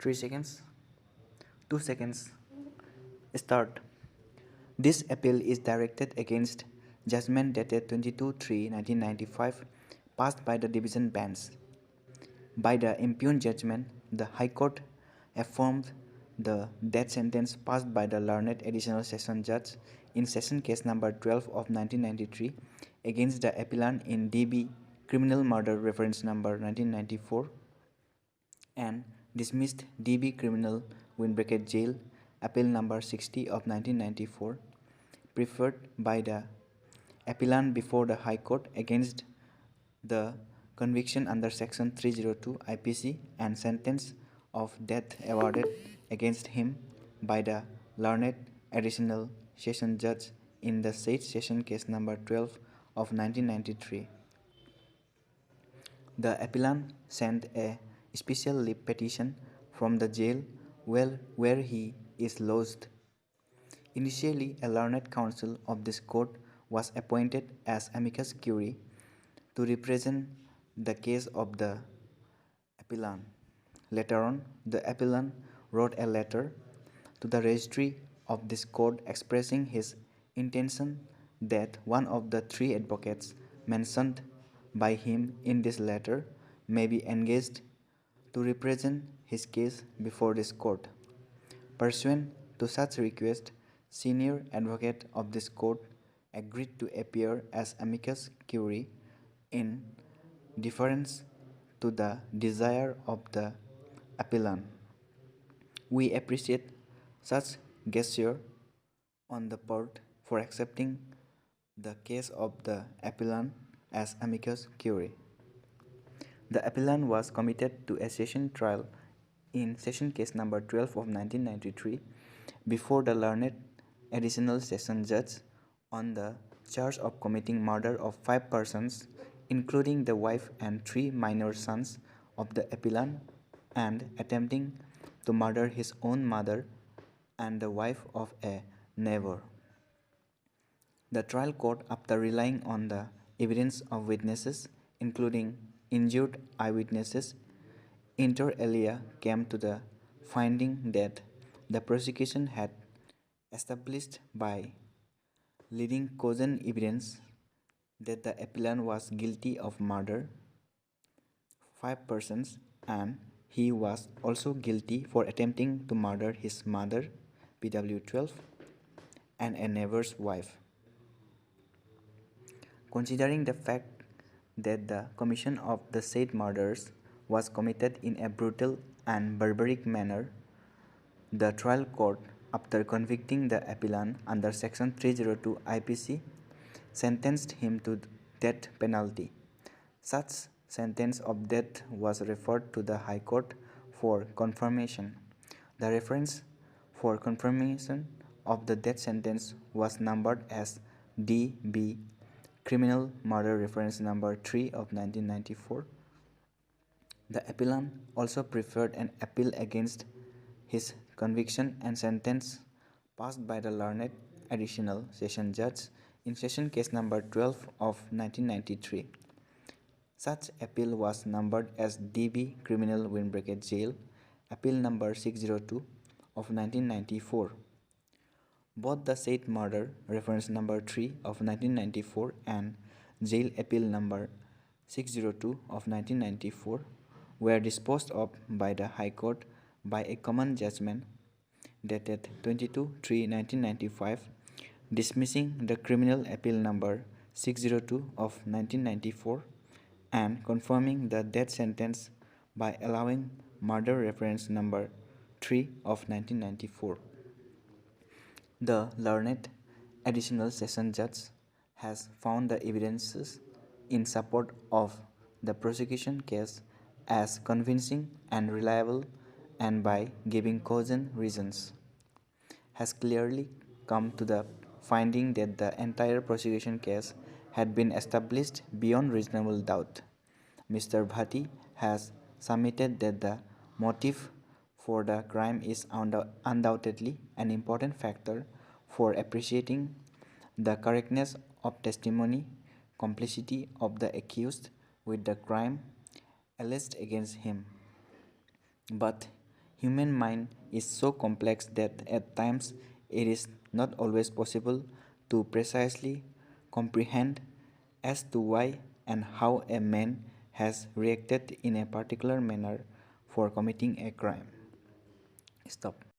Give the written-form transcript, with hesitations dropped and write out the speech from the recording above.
3 seconds, 2 seconds, start. This appeal is directed against judgment dated 22/3/1995 passed by the division bench. By the impugned judgment, the High Court affirmed the death sentence passed by the learned additional session judge in session case number 12 of 1993 against the appellant in DB criminal murder reference number 1994 and dismissed DB criminal jail appeal number 60 of 1994 preferred by the appellant before the High Court against the conviction under section 302 IPC and sentence of death awarded against him by the learned additional session judge in the said session case number 12 of 1993. The appellant sent a special leave petition from the jail where he is lodged. Initially, a learned counsel of this court was appointed as amicus curiae to represent the case of the appellant. Later on, the appellant wrote a letter to the registry of this court expressing his intention that one of the three advocates mentioned by him in this letter may be engaged to represent his case before this court. Pursuant to such request, senior advocate of this court agreed to appear as amicus curiae in deference to the desire of the appellant. We appreciate such gesture on the part for accepting the case of the appellant as amicus curiae. The appellant was committed to a session trial in session case number 12 of 1993 before the learned additional session judge on the charge of committing murder of 5 persons, including the wife and 3 minor sons of the appellant, and attempting to murder his own mother and the wife of a neighbor. The trial court, after relying on the evidence of witnesses, including injured eyewitnesses, inter alia came to the finding that the prosecution had established by leading cogent evidence that the appellant was guilty of murder 5 persons and he was also guilty for attempting to murder his mother, PW12, and a neighbor's wife. Considering the fact that the commission of the said murders was committed in a brutal and barbaric manner, the trial court, after convicting the appellant under section 302 IPC, sentenced him to death penalty. Such sentence of death was referred to the High Court for confirmation. The reference for confirmation of the death sentence was numbered as DB Criminal Murder Reference Number 3 of 1994. The appellant also preferred an appeal against his conviction and sentence passed by the learned additional session judge in session case number 12 of 1993. Such appeal was numbered as DB Criminal Jail Appeal number 602 of 1994. Both the said murder reference number 3 of 1994 and jail appeal number 602 of 1994 were disposed of by the High Court by a common judgment dated 22/3/1995, dismissing the criminal appeal number 602 of 1994 and confirming the death sentence by allowing murder reference number 3 of 1994. The learned additional session judge has found the evidences in support of the prosecution case as convincing and reliable, and by giving cogent reasons, has clearly come to the finding that the entire prosecution case had been established beyond reasonable doubt. Mr. Bhatti has submitted that the motive for the crime is undoubtedly an important factor for appreciating the correctness of testimony, complicity of the accused with the crime alleged against him. But human mind is so complex that at times it is not always possible to precisely comprehend as to why and how a man has reacted in a particular manner for committing a crime. Stop.